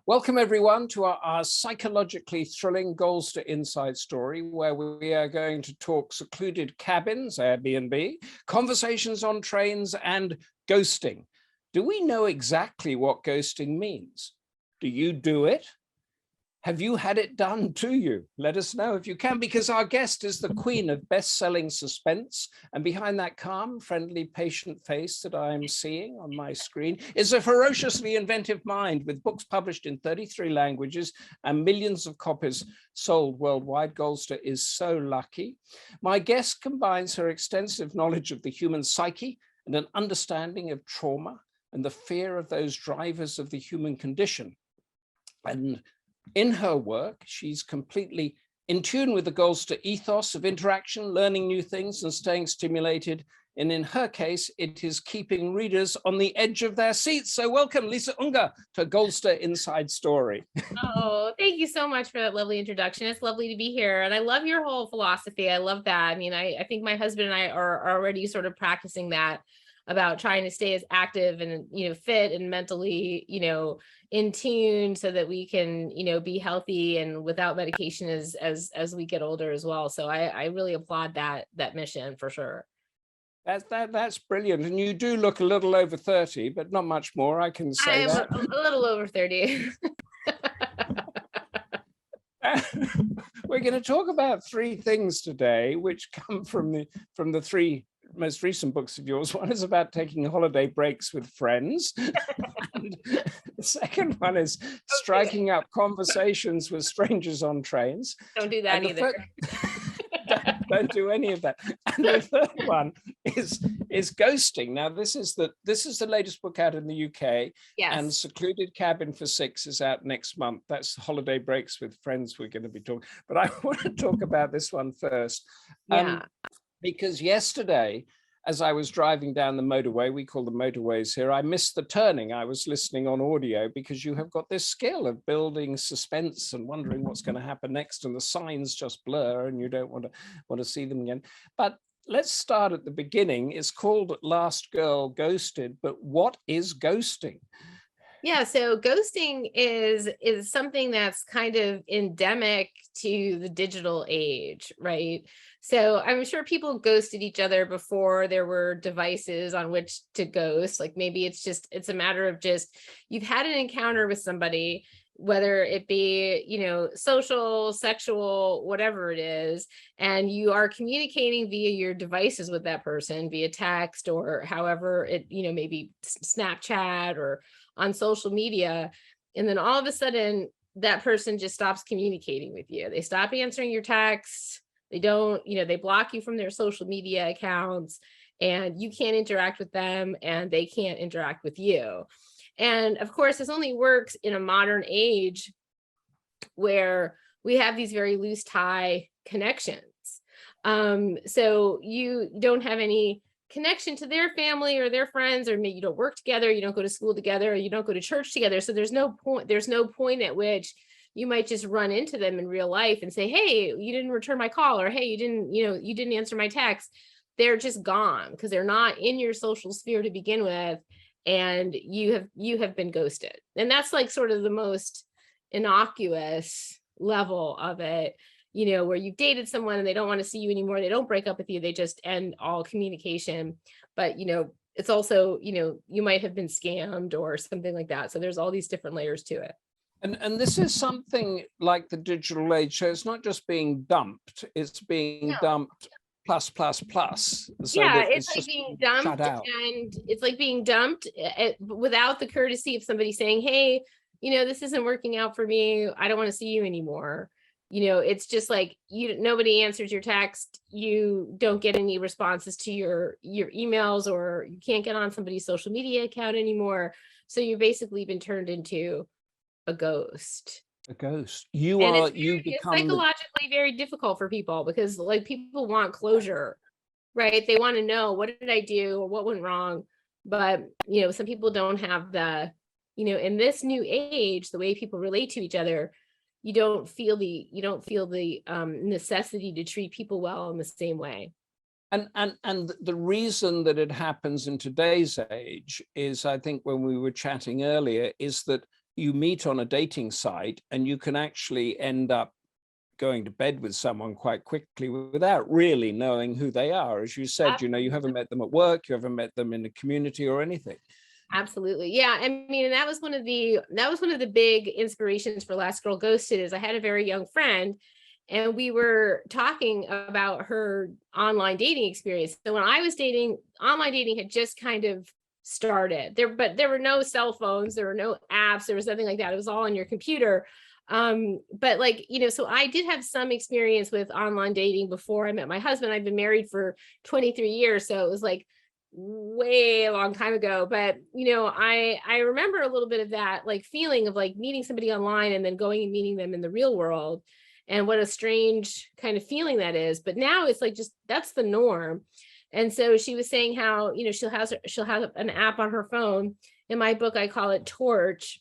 Welcome everyone to our psychologically thrilling Goldster Inside Story, where we are going to talk secluded cabins, Airbnb, conversations on trains, and ghosting. Do we know exactly what ghosting means? Do you do it? Have you had it done to you? Let us know if you can, because our guest is the queen of best-selling suspense. And behind that calm, friendly, patient face that I'm seeing on my screen is a ferociously inventive mind with books published in 33 languages and millions of copies sold worldwide. Goldster is so lucky. My guest combines her extensive knowledge of the human psyche and an understanding of trauma and the fear of those drivers of the human condition. And in her work, she's completely in tune with the Goldster ethos of interaction, learning new things and staying stimulated. And in her case, it is keeping readers on the edge of their seats. So welcome, Lisa Unger, to Goldster Inside Story. Oh, thank you so much for that lovely introduction. It's lovely to be here. And I love your whole philosophy. I love that. I mean, I think my husband and I are already sort of practicing that about trying to stay as active and, fit and mentally, in tune so that we can, be healthy and without medication as we get older as well. So I really applaud that mission for sure. That's brilliant. And you do look a little over 30, but not much more, I can say that. I'm a little over 30. We're going to talk about three things today, which come from the three most recent books of yours. One is about taking holiday breaks with friends. And the second one is striking up conversations with strangers on trains. Don't do that either. Don't do any of that. And the third one is ghosting. Now, this is the latest book out in the UK. Yes. And Secluded Cabin for Six is out next month. That's Holiday Breaks with Friends we're going to be talking. But I want to talk about this one first. Yeah. Because yesterday, as I was driving down the motorway, we call the motorways here, I missed the turning. I was listening on audio because you have got this skill of building suspense and wondering what's going to happen next, and the signs just blur and you don't want to see them again. But let's start at the beginning. It's called Last Girl Ghosted, but what is ghosting? Yeah, so ghosting is something that's kind of endemic to the digital age, right? So I'm sure people ghosted each other before there were devices on which to ghost. Like maybe it's a matter of just you've had an encounter with somebody, whether it be, social, sexual, whatever it is, and you are communicating via your devices with that person via text or however it, maybe Snapchat or on social media. And then all of a sudden that person just stops communicating with you. They stop answering your texts. They don't, they block you from their social media accounts and you can't interact with them and they can't interact with you. And of course, this only works in a modern age where we have these very loose tie connections. So you don't have any connection to their family or their friends, or maybe you don't work together, you don't go to school together, or you don't go to church together. So there's no point at which you might just run into them in real life and say, hey, you didn't return my call, or hey, you didn't answer my text. They're just gone because they're not in your social sphere to begin with. And you have been ghosted. And that's like sort of the most innocuous level of it, where you've dated someone and they don't want to see you anymore. They don't break up with you. They just end all communication. But, it's also, you might have been scammed or something like that. So there's all these different layers to it. And this is something like the digital age. So it's not just being dumped, it's being dumped plus. So yeah, it's like being dumped, and it's like being dumped without the courtesy of somebody saying, hey, this isn't working out for me. I don't want to see you anymore. It's just like nobody answers your text. You don't get any responses to your emails, or you can't get on somebody's social media account anymore. So you've basically been turned into a ghost. A ghost. It's psychologically very difficult for people because like people want closure, right? They want to know, what did I do or what went wrong? But, some people don't have the, in this new age, the way people relate to each other, you don't feel the necessity to treat people well in the same way. And the reason that it happens in today's age is, I think when we were chatting earlier, is that you meet on a dating site and you can actually end up going to bed with someone quite quickly without really knowing who they are. As you said, you know, you haven't met them at work, you haven't met them in the community or anything. Absolutely. Yeah. I mean, and that was one of the big inspirations for Last Girl Ghosted. Is I had a very young friend and we were talking about her online dating experience. So when I was dating, online dating had just kind of started there, but there were no cell phones, there were no apps, there was nothing like that. It was all on your computer. But like, you know, so I did have some experience with online dating before I met my husband. I've been married for 23 years. So it was like way a long time ago, but you know, I remember a little bit of that like feeling of like meeting somebody online and then going and meeting them in the real world, and what a strange kind of feeling that is. But now it's like, just that's the norm. And so she was saying how, you know, she'll have an app on her phone. In my book I call it Torch,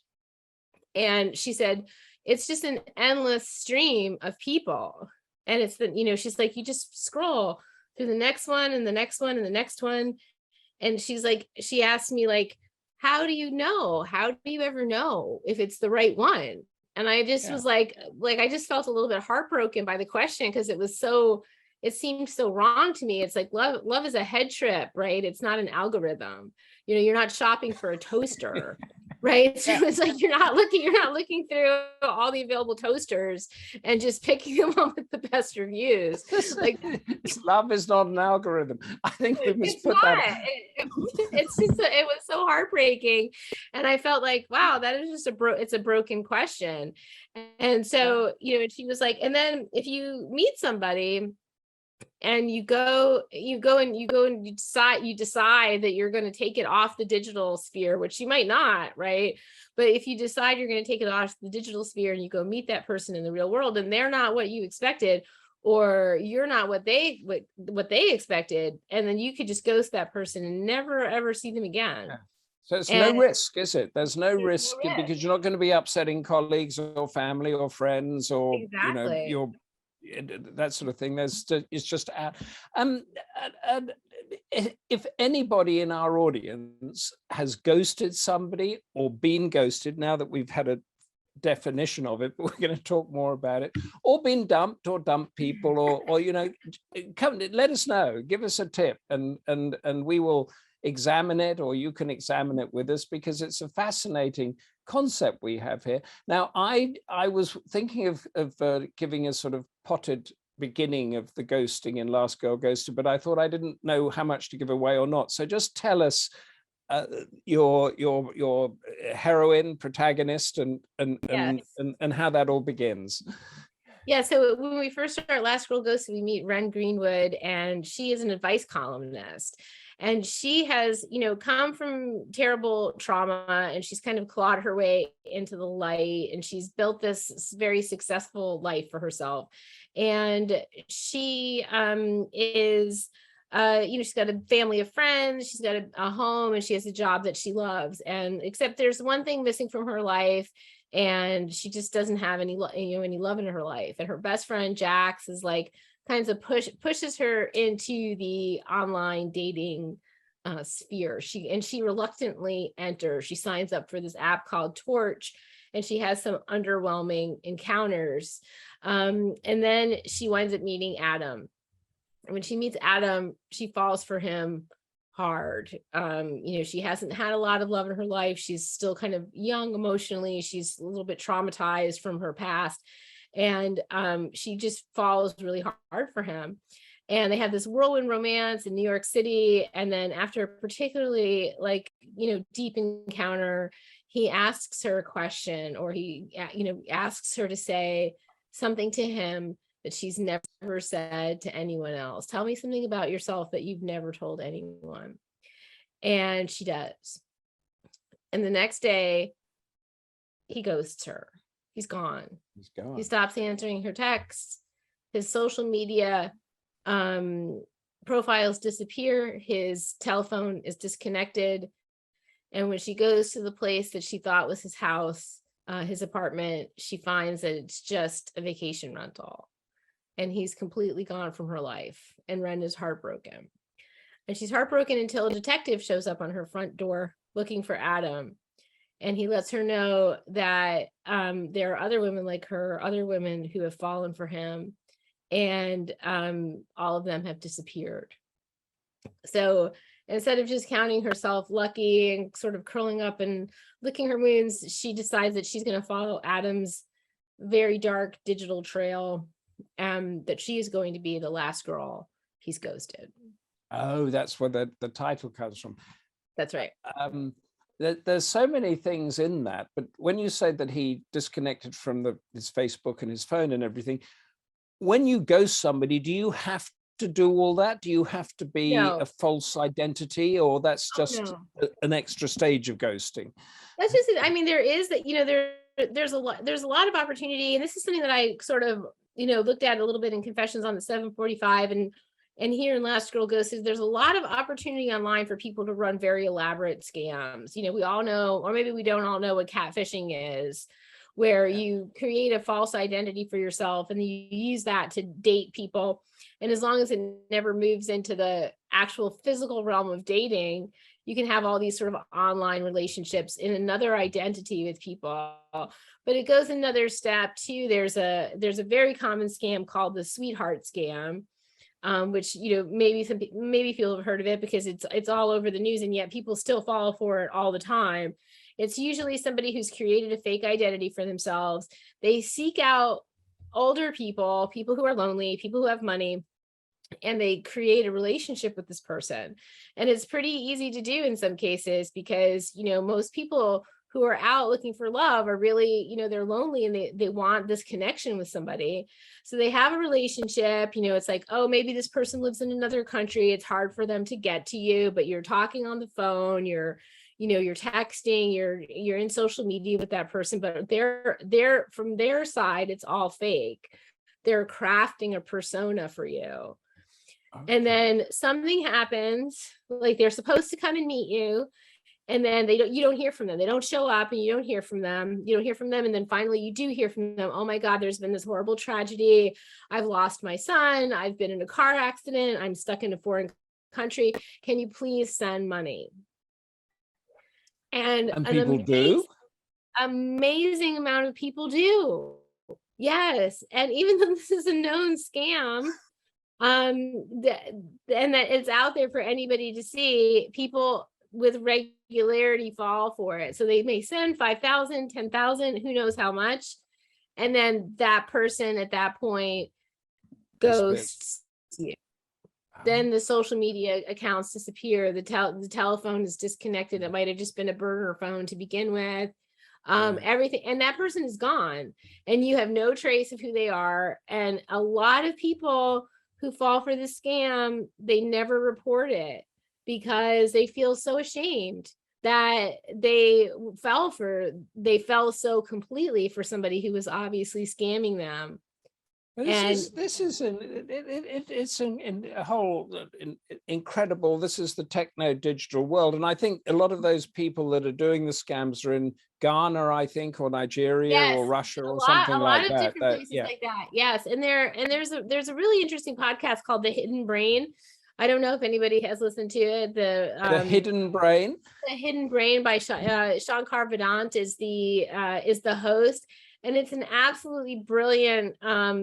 and she said it's just an endless stream of people, and it's the, you know, she's like, you just scroll through the next one and the next one and the next one. And she's like, she asked me like, how do you ever know if it's the right one? And I just was like, I just felt a little bit heartbroken by the question, because it seemed so wrong to me. It's like love is a head trip, right? It's not an algorithm. You know, you're not shopping for a toaster, right? So it's like you're not looking through all the available toasters and just picking the one with the best reviews. Like, love is not an algorithm. I think we must put that. It's just it was so heartbreaking, and I felt like, wow, that is just it's a broken question. And so, you know, and she was like, and then if you meet somebody and you decide that you're going to take it off the digital sphere, which you might not, right? But if you decide you're going to take it off the digital sphere and you go meet that person in the real world and they're not what you expected, or you're not what they expected, and then you could just ghost that person and never ever see them again. So it's no risk, is it? There's no risk because you're not going to be upsetting colleagues or family or friends or you know, your that sort of thing. It's just if anybody in our audience has ghosted somebody or been ghosted, now that we've had a definition of it, but we're going to talk more about it, or been dumped or dumped people, or you know, come let us know, give us a tip, and we will examine it, or you can examine it with us, because it's a fascinating concept we have here. Now, I was thinking of giving a sort of potted beginning of the ghosting in Last Girl Ghosted, but I thought I didn't know how much to give away or not. So just tell us your heroine, protagonist, and how that all begins. Yeah, so when we first start Last Girl Ghosted, we meet Ren Greenwood, and she is an advice columnist. And she has, you know, come from terrible trauma, and she's kind of clawed her way into the light, and she's built this very successful life for herself. And she is, you know, she's got a family of friends, she's got a home, and she has a job that she loves. And except there's one thing missing from her life, and she just doesn't have any love in her life. And her best friend Jax is like kinds of pushes her into the online dating sphere. She reluctantly enters. She signs up for this app called Torch, and she has some underwhelming encounters. And then she winds up meeting Adam. And when she meets Adam, she falls for him hard. You know, she hasn't had a lot of love in her life. She's still kind of young emotionally. She's a little bit traumatized from her past. And she just falls really hard for him. And they have this whirlwind romance in New York City. And then after a particularly deep encounter, he asks her a question, or he asks her to say something to him that she's never said to anyone else. Tell me something about yourself that you've never told anyone. And she does. And the next day, he ghosts her. He's gone. He's gone. He stops answering her texts. His social media profiles disappear. His telephone is disconnected. And when she goes to the place that she thought was his house, his apartment, she finds that it's just a vacation rental. And he's completely gone from her life. And Ren is heartbroken. And she's heartbroken until a detective shows up on her front door looking for Adam. And he lets her know that there are other women like her, other women who have fallen for him, and all of them have disappeared. So instead of just counting herself lucky and sort of curling up and licking her wounds, she decides that she's going to follow Adam's very dark digital trail, that she is going to be the last girl he's ghosted. Oh, that's where the title comes from. That's right. There's so many things in that, but when you say that he disconnected from his Facebook and his phone and everything, when you ghost somebody, do you have to do all that? Do you have to be No. a false identity, or that's just No. an extra stage of ghosting? That's just it. I mean, there is that, there's a lot of opportunity, and this is something that I sort of, looked at a little bit in Confessions on the 745, and here in Last Girl Ghosted, there's a lot of opportunity online for people to run very elaborate scams. We all know, or maybe we don't all know, what catfishing is, where you create a false identity for yourself and you use that to date people. And as long as it never moves into the actual physical realm of dating, you can have all these sort of online relationships in another identity with people. But it goes another step too. There's a very common scam called the sweetheart scam, which maybe people have heard of it because it's all over the news, and yet people still fall for it all the time. It's usually somebody who's created a fake identity for themselves. They seek out older people who are lonely, people who have money, and they create a relationship with this person. And it's pretty easy to do in some cases because, most people who are out looking for love are really, they're lonely and they want this connection with somebody. So they have a relationship, it's like, oh, maybe this person lives in another country. It's hard for them to get to you, but you're talking on the phone, you're texting, you're in social media with that person, but they're from their side, it's all fake. They're crafting a persona for you. Okay. And then something happens, like they're supposed to come and meet you, and then you don't hear from them. They don't show up, and you don't hear from them. And then finally you do hear from them. Oh my God, there's been this horrible tragedy. I've lost my son. I've been in a car accident. I'm stuck in a foreign country. Can you please send money? And people do? Amazing amount of people do. Yes. And even though this is a known scam, and that it's out there for anybody to see, people with regularity fall for it. So they may send 5,000, 10,000, who knows how much. And then that person at that point ghosts you. Then the social media accounts disappear. The telephone is disconnected. It might have just been a burner phone to begin with. Everything, and that person is gone, and you have no trace of who they are. And a lot of people who fall for this scam, they never report it because they feel so ashamed that they fell so completely for somebody who was obviously scamming them. This is a whole incredible. This is the techno digital world, and I think a lot of those people that are doing the scams are in Ghana, I think, or Nigeria, or Russia, or something like that. A lot of different places like that. Yes, and there's a really interesting podcast called The Hidden Brain. I don't know if anybody has listened to it. The Hidden Brain. The Hidden Brain by Shankar Vedant is the host. And it's an absolutely brilliant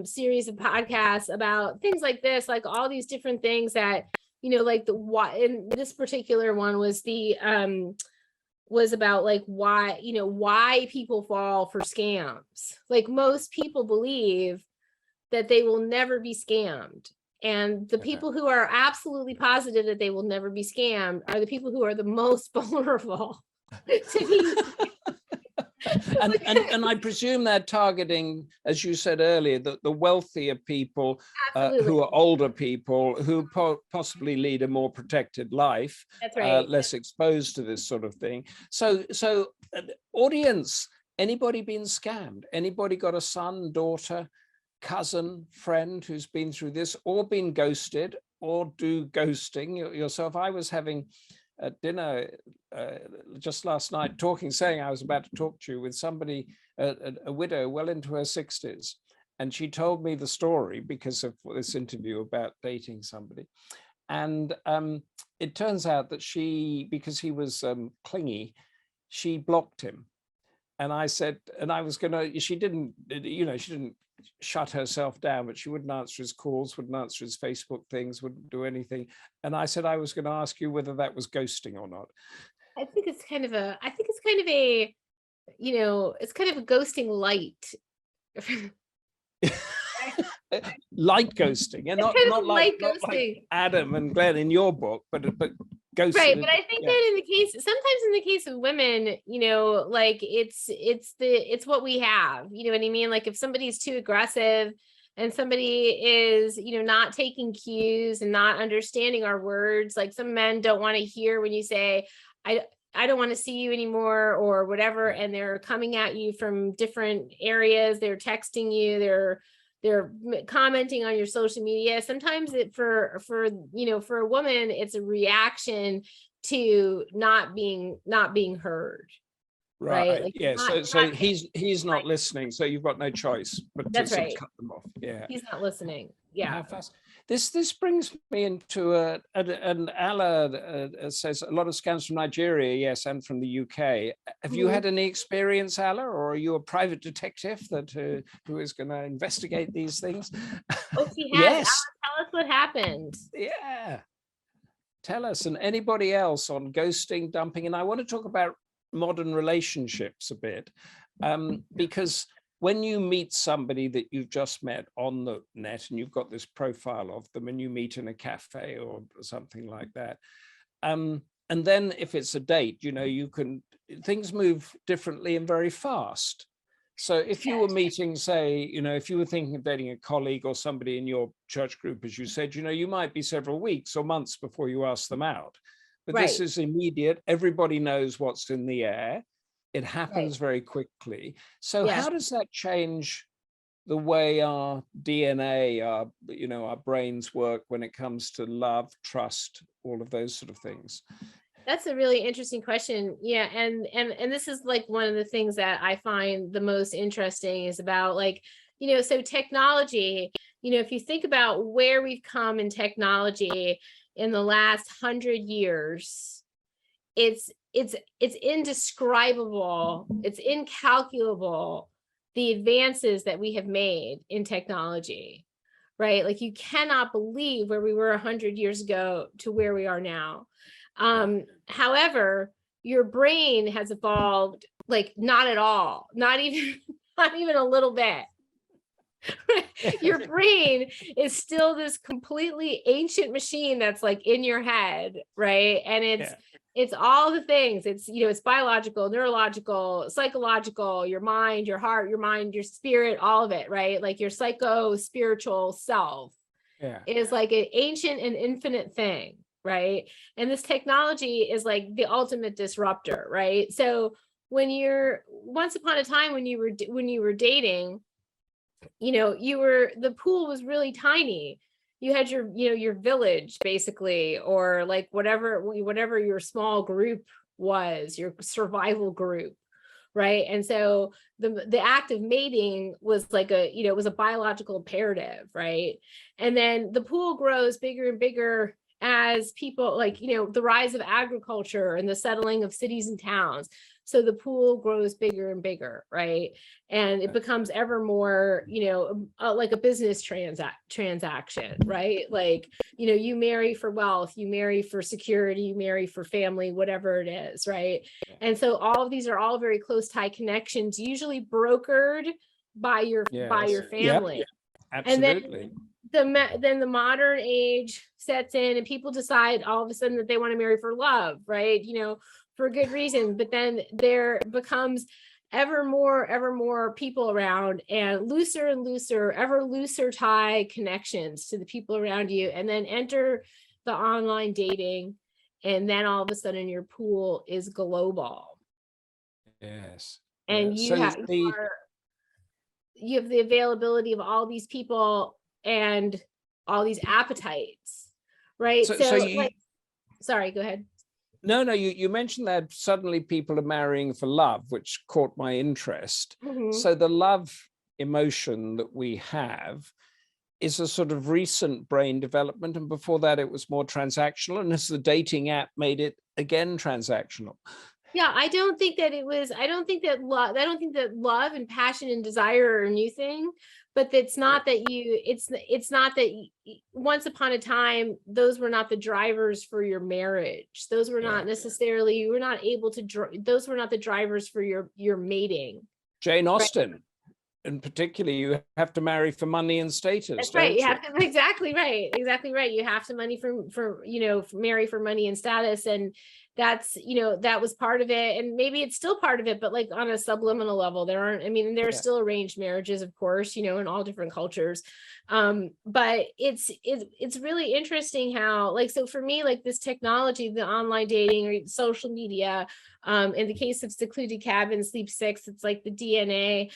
series of podcasts about things like this, like all these different things that, like in this particular one was about like why people fall for scams. Like most people believe that they will never be scammed. And the people who are absolutely positive that they will never be scammed are the people who are the most vulnerable to be. And I presume they're targeting, as you said earlier, the wealthier people who are older people who possibly lead a more protected life. That's right. Less exposed to this sort of thing. So audience, anybody been scammed? Anybody got a son, daughter, cousin, friend who's been through this, or been ghosted, or do ghosting yourself? I was having at dinner just last night saying I was about to talk to you with somebody, a widow well into her 60s, and she told me the story because of this interview about dating somebody. And it turns out that because he was clingy, she blocked him. And I said, and I was gonna, she didn't shut herself down, but she wouldn't answer his calls, wouldn't answer his Facebook things, wouldn't do anything. And I said, I was going to ask you whether that was ghosting or not. I think it's kind of a, it's kind of a ghosting light. Light ghosting, and not like Adam and Glenn in your book, but ghosting. Right, but I think that sometimes in the case of women, like it's what we have, you know what I mean? Like if somebody's too aggressive and somebody is, not taking cues and not understanding our words, like some men don't want to hear when you say, I don't want to see you anymore or whatever, and they're coming at you from different areas, they're texting you, they're commenting on your social media. Sometimes for a woman, it's a reaction to not being heard. Right. Like yeah. So he's not listening. So you've got no choice but to sort of cut them off. Yeah. He's not listening. Yeah. This brings me into and Ala says a lot of scams from Nigeria, yes, and from the UK. Have you had any experience, Ala, or are you a private detective that who is going to investigate these things? Oh, she has. Yes. Tell us what happened. Yeah, tell us, and anybody else on ghosting, dumping, and I want to talk about modern relationships a bit, because when you meet somebody that you've just met on the net and you've got this profile of them and you meet in a cafe or something like that, and then if it's a date, things move differently and very fast. So if you were meeting, say, if you were thinking of dating a colleague or somebody in your church group, as you said, you might be several weeks or months before you ask them out. But this is immediate. Everybody knows what's in the air. It happens very quickly. So how does that change the way our DNA, our brains work when it comes to love, trust, all of those sort of things? That's a really interesting question. Yeah. And this is like one of the things that I find the most interesting is about so technology, if you think about where we've come in technology in the last 100 years, it's indescribable, it's incalculable, the advances that we have made in technology, right? Like you cannot believe where we were 100 years ago to where we are now. However, your brain has evolved, like not at all, not even a little bit. Your brain is still this completely ancient machine that's like in your head, right? And it's all the things. It's it's biological, neurological, psychological, your mind, your heart, your mind, your spirit, all of it, right? Like your psycho-spiritual self is like an ancient and infinite thing, right? And this technology is like the ultimate disruptor, right? So once upon a time when you were dating, the pool was really tiny. You had your village basically, or like whatever your small group was, your survival group, right? And so the act of mating was like it was a biological imperative, right? And then the pool grows bigger and bigger as people the rise of agriculture and the settling of cities and towns. So the pool grows bigger and bigger, right? And it becomes ever more, like a business transaction, right? Like, you marry for wealth, you marry for security, you marry for family, whatever it is, right? And so all of these are all very close tie connections, usually brokered by your family. Yep. Absolutely. And then the modern age sets in and people decide all of a sudden that they want to marry for love, right? For good reason, but then there becomes ever more people around and looser, ever looser tie connections to the people around you, and then enter the online dating, and then all of a sudden your pool is global. Yes. And you have the availability of all these people and all these appetites, right? Sorry, go ahead. No, you mentioned that suddenly people are marrying for love, which caught my interest. Mm-hmm. So the love emotion that we have is a sort of recent brain development. And before that, it was more transactional. And as the dating app made it again transactional. Yeah, I don't think that I don't think that love and passion and desire are a new thing, but it's not that it's not that once upon a time, those were not the drivers for your marriage. Those were not necessarily, you were not able to, those were not the drivers for your mating. Jane Right. Austen, in particular, you have to marry for money and status. That's right. You You have to, exactly right. Exactly right. You have to marry for money and status. And that's, that was part of it. And maybe it's still part of it, but like on a subliminal level, there are still arranged marriages, of course, in all different cultures. But it's really interesting how, like, so for me, like this technology, the online dating or social media, in the case of Secluded Cabin, Sleep 6, it's like the DNA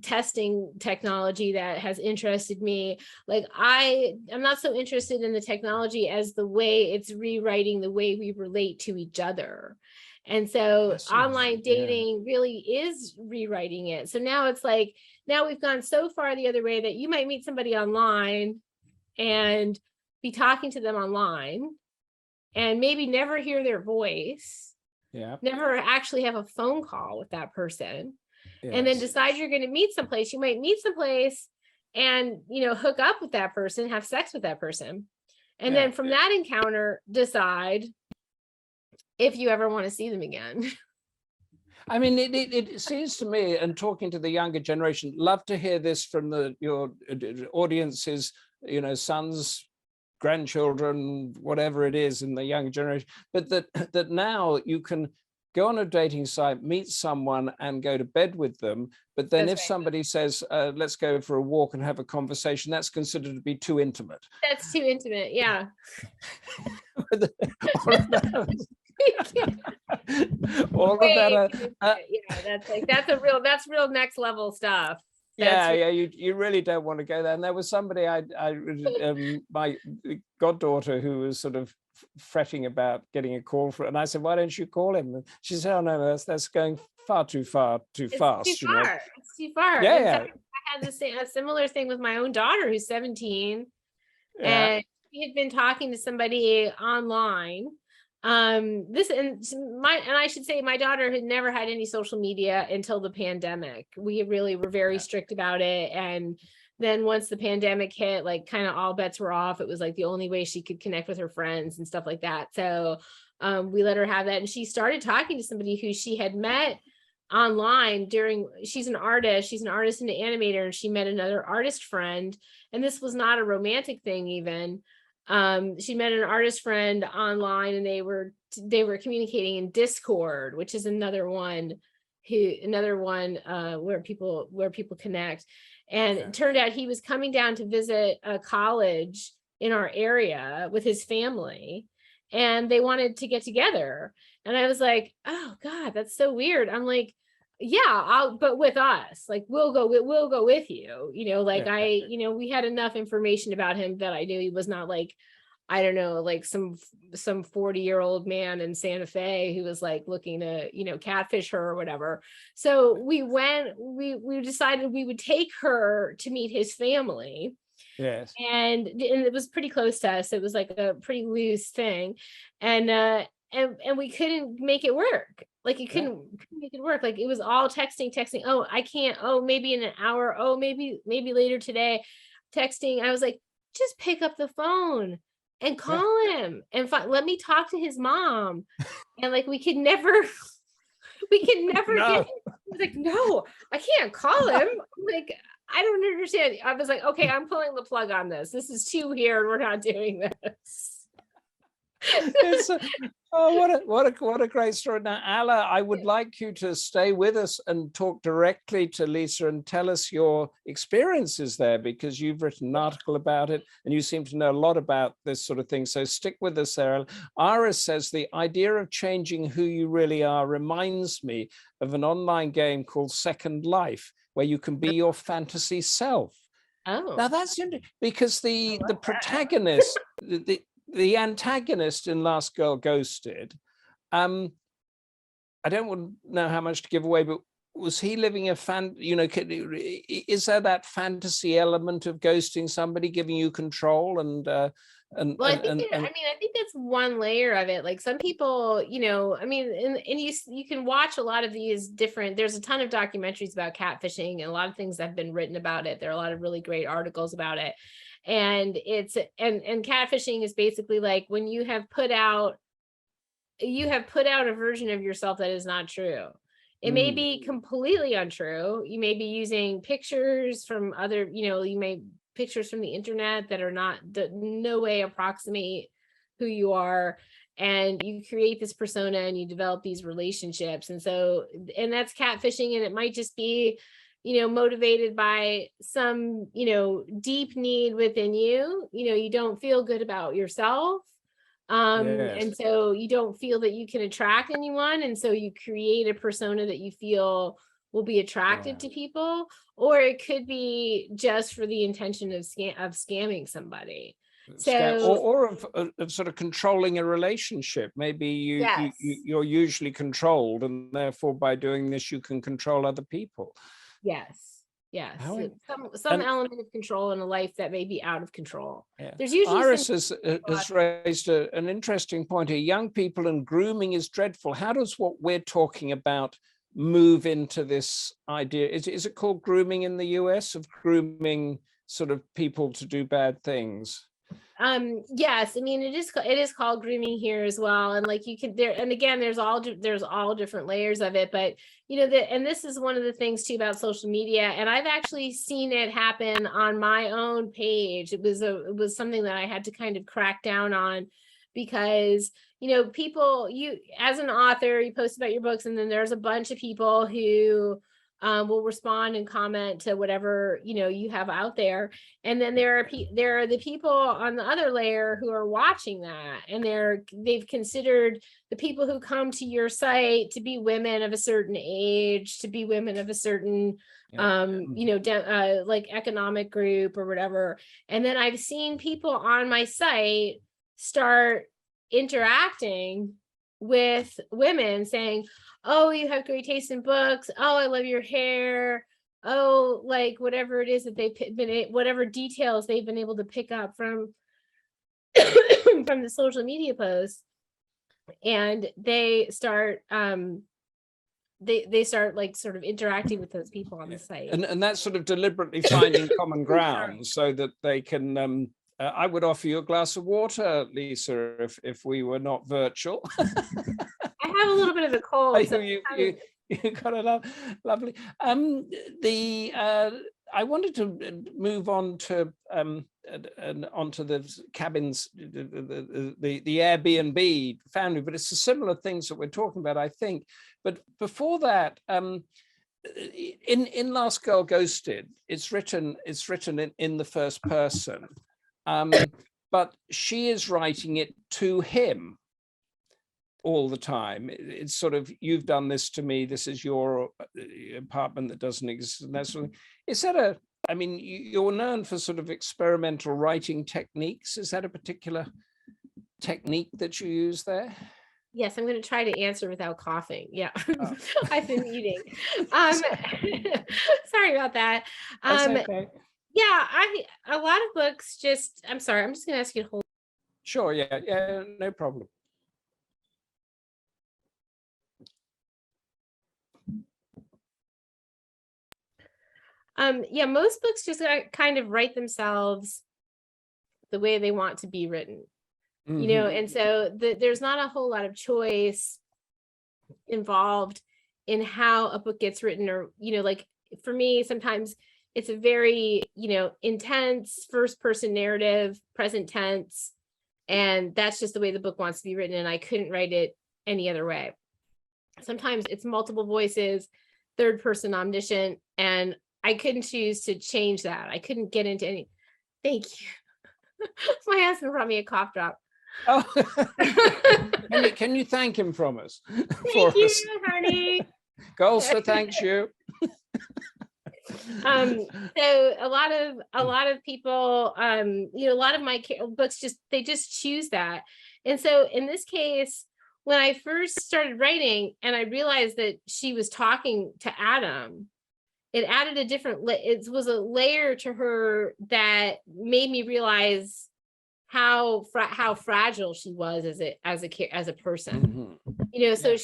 testing technology that has interested me. Like I'm not so interested in the technology as the way it's rewriting the way we relate to each other. And so online dating really is rewriting it. So now it's like, now we've gone so far the other way that you might meet somebody online and be talking to them online and maybe never hear their voice, never actually have a phone call with that person. And then decide you're going to meet someplace. You might meet someplace and, hook up with that person, have sex with that person. And then from that encounter, decide if you ever want to see them again. I mean, it seems to me, and talking to the younger generation, love to hear this from your audiences, sons, grandchildren, whatever it is in the younger generation, but that now you can go on a dating site, meet someone and go to bed with them. But then if somebody says, let's go for a walk and have a conversation, that's considered to be too intimate. That's too intimate. Yeah. That's real next level stuff. You really don't want to go there. And there was somebody my goddaughter who was sort of fretting about getting a call for it, and I said, why don't you call him? And she said, oh no, that's going far too fast. It's too far. I had a similar thing with my own daughter who's 17, and she had been talking to somebody online. I should say my daughter had never had any social media until the pandemic. We really were very strict about it, and then once the pandemic hit, like kind of all bets were off. It was like the only way she could connect with her friends and stuff like that. So we let her have that, and she started talking to somebody who she had met online she's an artist and an animator, and she met another artist friend, and this was not a romantic thing even. She met an artist friend online, and they were communicating in Discord, which is another one where people connect. And it turned out he was coming down to visit a college in our area with his family, and they wanted to get together. And I was like, oh God, that's so weird. I'm like, but with us, like, we'll go with you, we had enough information about him that I knew he was not like, I don't know, like some 40-year-old man in Santa Fe who was like looking to, catfish her or whatever. So we decided we would take her to meet his family. Yes. And it was pretty close to us. It was like a pretty loose thing. And we couldn't make it work. Like you couldn't make it work. Like it was all texting. Oh, I can't. Oh, maybe in an hour. Oh, maybe later today. Texting. I was like, just pick up the phone and call him and let me talk to his mom. And like we could never No. get. I was like, no, I can't call him. Like, I don't understand. I was like, okay, I'm pulling the plug on this. This is too weird. We're not doing this. What a great story. Now, Alla, I would like you to stay with us and talk directly to Lisa and tell us your experiences there, because you've written an article about it and you seem to know a lot about this sort of thing. So stick with us, Sarah. Iris says, the idea of changing who you really are reminds me of an online game called Second Life, where you can be your fantasy self. Oh, now that's interesting, because the protagonist, the antagonist in Last Girl Ghosted, I don't want to know how much to give away, but was he living a is there that fantasy element of ghosting somebody, giving you control and Well, I think I think that's one layer of it. Like some people, I mean, and you can watch a lot of these different, there's a ton of documentaries about catfishing and a lot of things that have been written about it. There are a lot of really great articles about it. And and catfishing is basically like when you have put out a version of yourself that is not true. It may be completely untrue. You may be using pictures from other, pictures from the internet that are no way approximate who you are, and you create this persona and you develop these relationships. And that's catfishing, and it might just be motivated by some deep need within you. You don't feel good about yourself, and so you don't feel that you can attract anyone, and so you create a persona that you feel will be attractive to people. Or it could be just for the intention of scamming somebody. Or of sort of controlling a relationship. Maybe you're usually controlled, and therefore by doing this you can control other people. Yes. Some element of control in a life that may be out of control. There's usually Iris has raised an interesting point here. Young people and grooming is dreadful. How does what we're talking about move into this idea? Is it called grooming in the US, of grooming sort of people to do bad things? Yes, I mean it is called grooming here as well. And like you can and again there's all different layers of it. But and this is one of the things too about social media, and I've actually seen it happen on my own page. It was something that I had to kind of crack down on, because people, you as an author, you post about your books, and then there's a bunch of people who will respond and comment to whatever you have out there. And then there are the people on the other layer who are watching that, and they've considered the people who come to your site to be women of a certain age, to be women of a certain like economic group or whatever. And then I've seen people on my site start interacting with women saying, oh, you have great taste in books. Oh, I love your hair. Oh, like whatever it is that whatever details they've been able to pick up from from the social media posts. And they start they start like sort of interacting with those people on the site. And that's sort of deliberately finding common ground so that they can I would offer you a glass of water, Lisa, if we were not virtual. I have a little bit of a cold. So you got a lovely. I wanted to move on to onto the cabins, the Airbnb family, but it's the similar things that we're talking about, I think. But before that, in Last Girl Ghosted, it's written in the first person. But she is writing it to him all the time. It's sort of, you've done this to me, this is your apartment that doesn't exist, and that sort of thing. Is that I mean, you're known for sort of experimental writing techniques. Is that a particular technique that you use there? Yes, I'm going to try to answer without coughing. Yeah, oh. I've been eating. Sorry about that. That's okay. Yeah, a lot of books just, I'm sorry, I'm just going to ask you to hold. Sure, yeah, no problem. Yeah, most books just kind of write themselves the way they want to be written, and so there's not a whole lot of choice involved in how a book gets written, or, like for me, sometimes it's a very, intense first person narrative, present tense, and that's just the way the book wants to be written, and I couldn't write it any other way. Sometimes it's multiple voices, third person omniscient, and I couldn't choose to change that. I couldn't get into any. Thank you. My husband brought me a cough drop. Oh, can you thank him from us? Thank you, honey. Goldster thanks you. So a lot of people, a lot of my books they just choose that. And so in this case, when I first started writing and I realized that she was talking to Adam, it added it was a layer to her that made me realize how fragile she was as a person. You know, so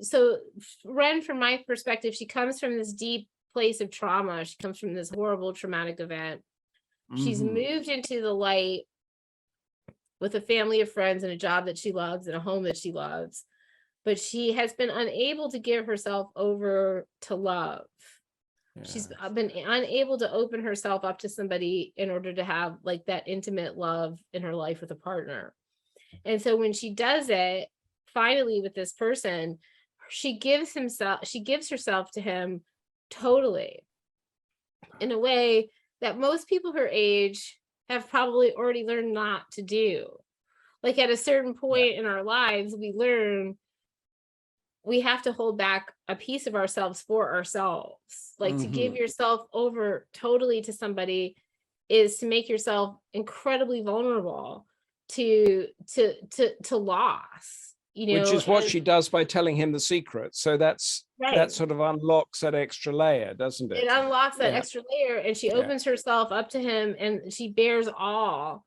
so Ren, from my perspective, she comes from this deep place of trauma. She comes from this horrible traumatic event. She's moved into the light with a family of friends and a job that she loves and a home that she loves, but she has been unable to give herself over to love. She's been unable to open herself up to somebody in order to have like that intimate love in her life with a partner. And so when she does it finally with this person, she gives herself to him totally, in a way that most people her age have probably already learned not to do. Like at a certain point in our lives, we learn we have to hold back a piece of ourselves for ourselves. Like to give yourself over totally to somebody is to make yourself incredibly vulnerable to loss, you know. Which is what she does by telling him the secret. So that sort of unlocks that extra layer, doesn't it? It unlocks that extra layer, and she opens herself up to him, and she bears all.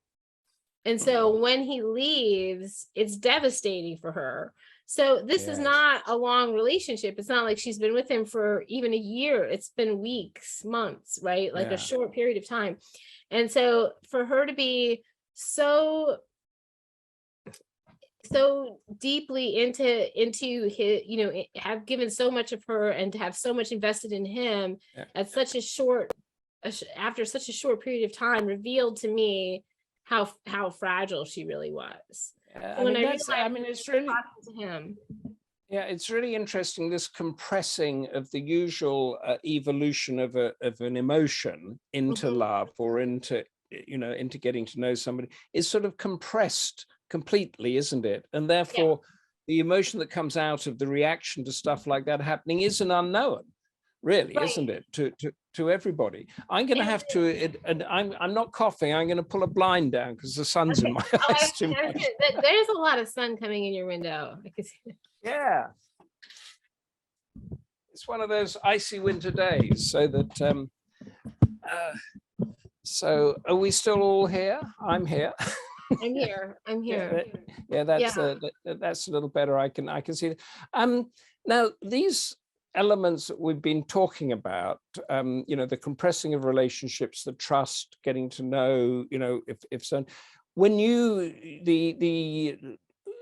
And so when he leaves, it's devastating for her. So this is not a long relationship. It's not like she's been with him for even a year. It's been weeks, months, right? Like a short period of time. And so for her to be so deeply into his, you know, have given so much of her and to have so much invested in him at such a short, after such a short period of time, revealed to me how fragile she really was. It's really talking to him. Yeah, it's really interesting, this compressing of the usual evolution of an emotion into love or into getting to know somebody is sort of compressed completely, isn't it? And therefore the emotion that comes out of the reaction to stuff like that happening is an unknown, really, isn't it, to everybody. I'm going to have to, and I'm not coughing, I'm going to pull a blind down because the sun's in my eyes too much. There's a lot of sun coming in your window. I can see it. Yeah, it's one of those icy winter days. So that so are we still all here? I'm here. I'm here. Yeah, that's a little better. I can see it. Now these elements that we've been talking about, the compressing of relationships, the trust, getting to know, if so, when you the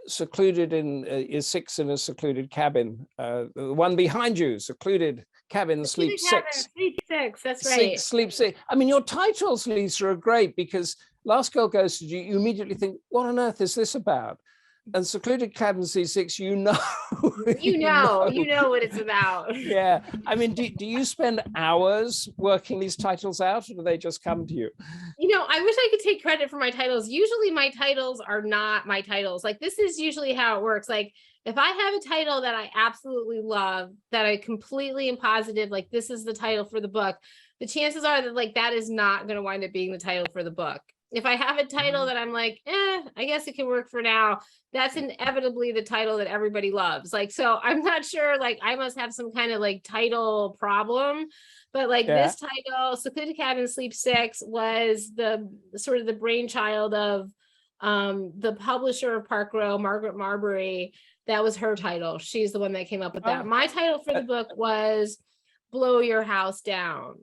secluded in is 6 in a secluded cabin, the one behind you, secluded cabin, sleep 6. Sleep 6, that's right. Sleep 6. I mean, your titles, Lisa, are great because Last Girl Ghosted, you immediately think, what on earth is this about? And Secluded Cabin C6, you know what it's about. Yeah, I mean, do you spend hours working these titles out, or do they just come to you? I wish I could take credit for my titles. Usually my titles are not my titles. Like, this is usually how it works. Like, if I have a title that I absolutely love, that I completely am positive, like this is the title for the book, the chances are that like that is not going to wind up being the title for the book. If I have a title that I'm like, I guess it can work for now, that's inevitably the title that everybody loves. Like, so I'm not sure, like I must have some kind of like title problem, but like this title, Secluded Cabin Sleep 6, was the sort of the brainchild of the publisher of Park Row, Margaret Marbury. That was her title. She's the one that came up with that. My title for the book was Blow Your House Down.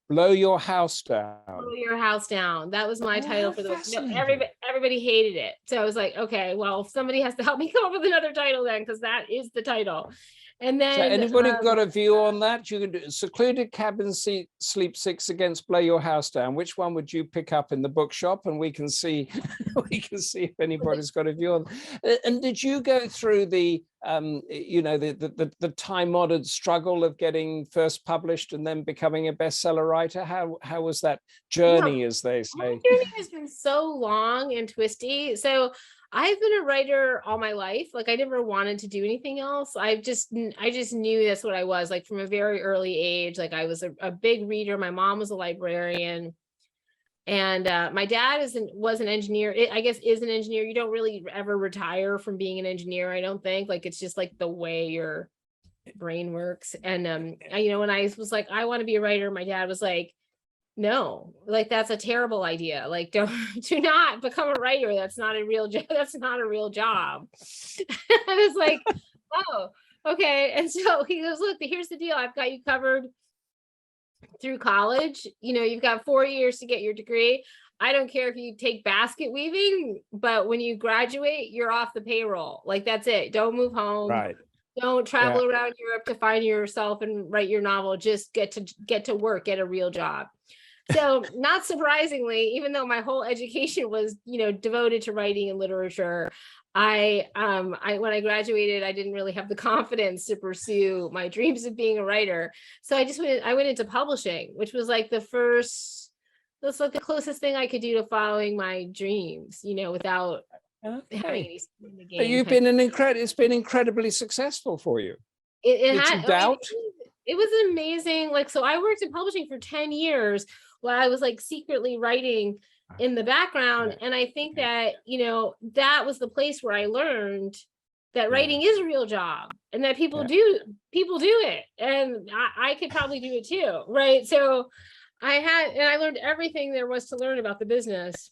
Blow Your House Down. Blow Your House Down. That was my title for the book. No, everybody hated it. So I was like, okay, well, somebody has to help me come up with another title then, because that is the title. And then, so anybody got a view on that? You can do Secluded Cabin Sleep 6 against Blow Your House Down. Which one would you pick up in the bookshop? And we can see if anybody's got a view on. And did you go through the the time-honored struggle of getting first published and then becoming a bestseller writer? How was that journey, as they say? My journey has been so long and twisty. So I've been a writer all my life. Like, I never wanted to do anything else. I just knew that's what I was, like from a very early age. Like, I was a big reader. My mom was a librarian. And my dad was an engineer. I guess is an engineer. You don't really ever retire from being an engineer, I don't think. Like, it's just like the way your brain works. And when I was like, I want to be a writer, my dad was like, no, like that's a terrible idea. Like do not become a writer. That's not a real job. That's not a real job. I was like, oh, okay. And so he goes, look, here's the deal. I've got you covered through college. You know, you've got 4 years to get your degree. I don't care if you take basket weaving, but when you graduate, you're off the payroll. Like that's it. Don't move home. Right. Don't travel around Europe to find yourself and write your novel. Just get to work, get a real job. So not surprisingly, even though my whole education was, you know, devoted to writing and literature, I when I graduated, I didn't really have the confidence to pursue my dreams of being a writer. So I went into publishing, which was like that's like the closest thing I could do to following my dreams, you know, without having any skin in the game. You've been it's been incredibly successful for you. It Did you doubt? It was amazing. Like, so I worked in publishing for 10 years while I was like secretly writing in the background. And I think that, you know, that was the place where I learned that writing is a real job and that people do it. And I could probably do it too. Right. So I learned everything there was to learn about the business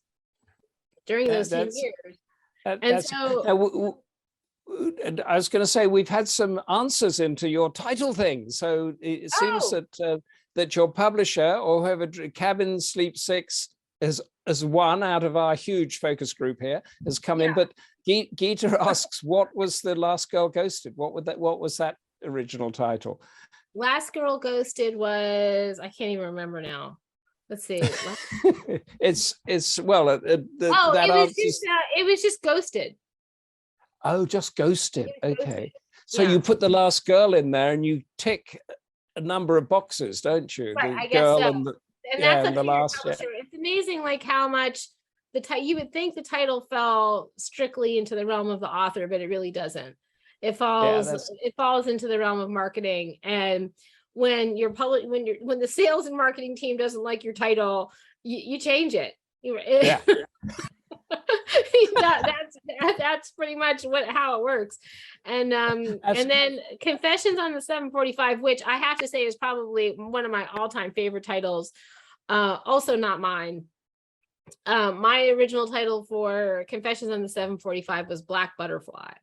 during those 10 years. I was going to say, we've had some answers into your title thing. So it seems that your publisher, or whoever, Cabin Sleep 6, as one out of our huge focus group here, has come in. But Geeta asks, what was The Last Girl Ghosted? What was that original title? Last Girl Ghosted was, I can't even remember now. Let's see. It was just Ghosted. Oh, just Ghosted. Okay. Ghosted. So you put The Last Girl in there and you tick a number of boxes, don't you? Right, the I guess girl so. and that's and the last. It's amazing, like how much you would think the title fell strictly into the realm of the author, but it really doesn't. It falls into the realm of marketing. And when when the sales and marketing team doesn't like your title, you change it. That's pretty much how it works. And then Confessions on the 745, which I have to say is probably one of my all-time favorite titles, also not mine. My original title for Confessions on the 745 was Black Butterfly.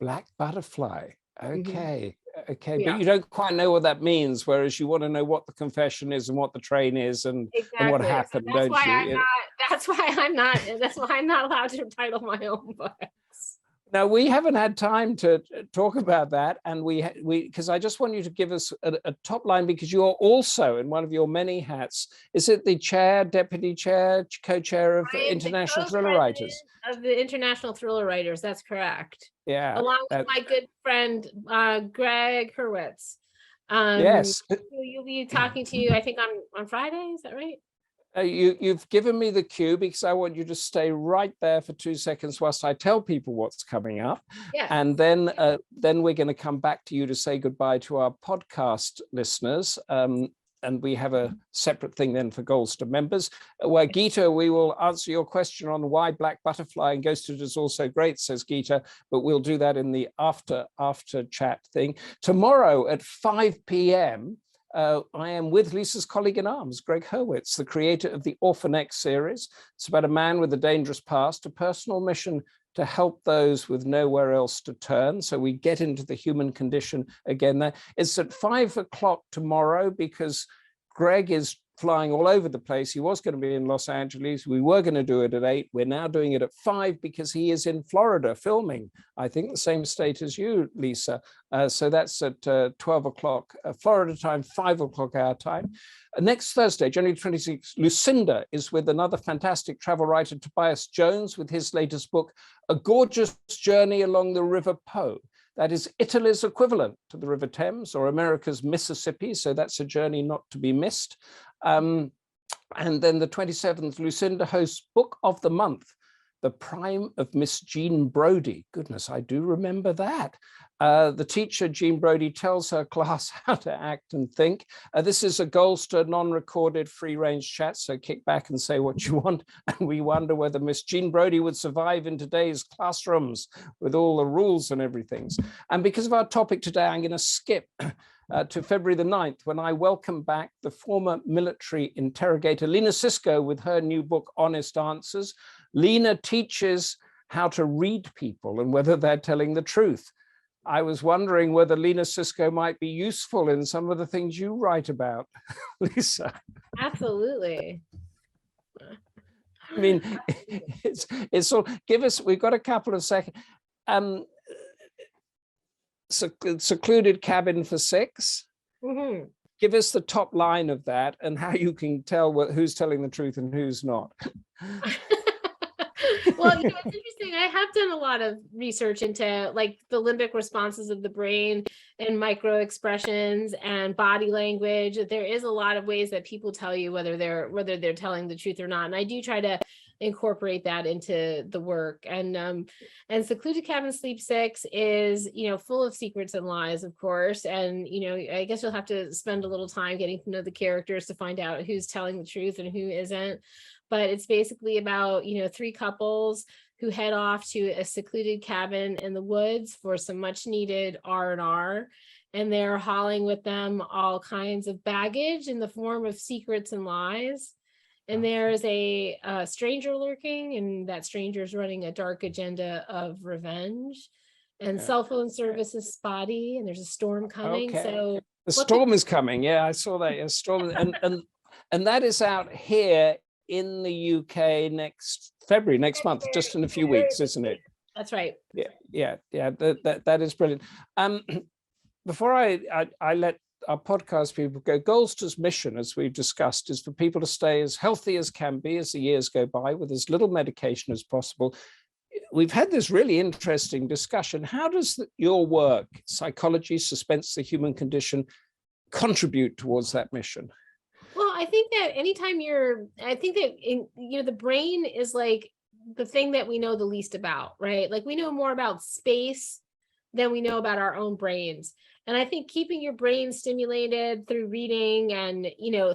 Black Butterfly. Okay. Okay, but you don't quite know what that means, whereas you want to know what the confession is and what the train is and what happened, so don't you? That's why I'm not allowed to title my own books. Now, we haven't had time to talk about that, and because I just want you to give us a top line, because you're also, in one of your many hats, is it the chair, deputy chair, co-chair of International Thriller Writers? Of the International Thriller Writers, that's correct. Yeah. Along with my good friend, Greg Hurwitz. Yes. You'll be talking to you, I think, on Friday, is that right? You've given me the cue because I want you to stay right there for 2 seconds whilst I tell people what's coming up. Yeah. And then we're going to come back to you to say goodbye to our podcast listeners. And we have a separate thing then for Goldster members. Where Geeta, we will answer your question on why Black Butterfly and Ghosted is also great, says Geeta, but we'll do that in the after chat thing. Tomorrow at 5 p.m., I am with Lisa's colleague in arms, Greg Hurwitz, the creator of the Orphan X series. It's about a man with a dangerous past, a personal mission to help those with nowhere else to turn. So we get into the human condition again there. It's at 5 o'clock tomorrow because Greg is flying all over the place. He was going to be in Los Angeles. We were going to do it at 8. We're now doing it at 5 because he is in Florida filming, I think the same state as you, Lisa. So that's at 12 o'clock Florida time, 5 o'clock our time. Next Thursday, January 26th, Lucinda is with another fantastic travel writer, Tobias Jones, with his latest book, A Gorgeous Journey Along the River Po. That is Italy's equivalent to the River Thames or America's Mississippi. So that's a journey not to be missed. And then the 27th, Lucinda hosts Book of the Month, The Prime of Miss Jean Brodie. Goodness, I do remember that. The teacher, Jean Brodie, tells her class how to act and think. This is a Goldster non-recorded free-range chat, so kick back and say what you want. And we wonder whether Miss Jean Brodie would survive in today's classrooms with all the rules and everything. And because of our topic today, I'm going to skip to February the 9th, when I welcome back the former military interrogator, Lena Sisko, with her new book, Honest Answers. Lena teaches how to read people and whether they're telling the truth. I was wondering whether Lena Sisko might be useful in some of the things you write about, Lisa. Absolutely. I mean, it's all, we've got a couple of seconds. Secluded cabin for 6. Mm-hmm. Give us the top line of that and how you can tell who's telling the truth and who's not. Well, it's interesting. I have done a lot of research into like the limbic responses of the brain and micro expressions and body language. There is a lot of ways that people tell you whether they're telling the truth or not. And I do try to incorporate that into the work. And Secluded Cabin Sleep 6 is, full of secrets and lies, of course. And, I guess you'll have to spend a little time getting to know the characters to find out who's telling the truth and who isn't. But it's basically about, 3 couples who head off to a secluded cabin in the woods for some much needed R&R. And they're hauling with them all kinds of baggage in the form of secrets and lies. And there's a stranger lurking, and that stranger is running a dark agenda of revenge. And cell phone service is spotty, and there's a storm coming. Okay. So the storm is coming. Yeah, I saw that. A storm, and that is out here in the UK next month, just in a few weeks, isn't it? That's right. Yeah. That is brilliant. Before I let our podcast people go, Goldster's mission, as we've discussed, is for people to stay as healthy as can be as the years go by, with as little medication as possible. We've had this really interesting discussion. How does your work, psychology, suspense, the human condition, contribute towards that mission? Well, I think that the brain is like the thing that we know the least about, right? Like we know more about space than we know about our own brains. And I think keeping your brain stimulated through reading and,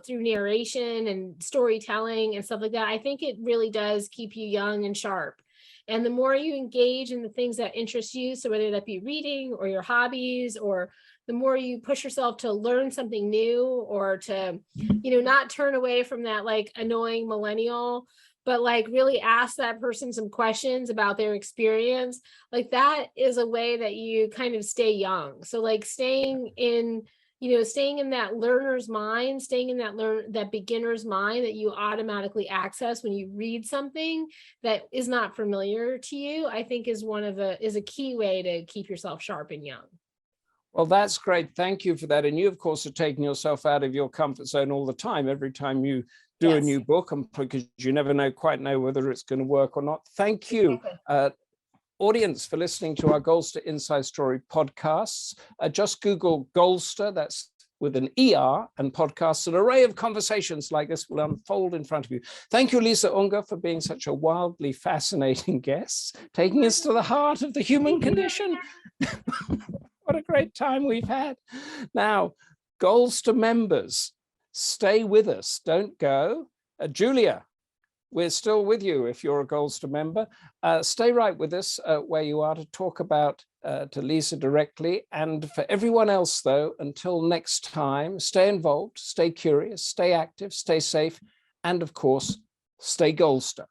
through narration and storytelling and stuff like that, I think it really does keep you young and sharp. And the more you engage in the things that interest you, so whether that be reading or your hobbies, or the more you push yourself to learn something new, or to, not turn away from that like annoying millennial, but like really ask that person some questions about their experience, like that is a way that you kind of stay young. So like staying in that learner's mind, staying in that beginner's mind that you automatically access when you read something that is not familiar to you, I think is a key way to keep yourself sharp and young. Well, that's great. Thank you for that. And you, of course, are taking yourself out of your comfort zone all the time, every time you do a new book, and because you never quite know whether it's going to work or not. Thank you, audience, for listening to our Goldster Inside Story podcasts. Just Google Goldster, that's with an ER, and podcasts. An array of conversations like this will unfold in front of you. Thank you, Lisa Unger, for being such a wildly fascinating guest, taking us to the heart of the human condition. What a great time we've had. Now, Goldster members, stay with us, don't go. Julia, we're still with you if you're a Goldster member. Stay right with us where you are to talk about to Lisa directly. And for everyone else, though, until next time, stay involved, stay curious, stay active, stay safe, and of course, stay Goldster.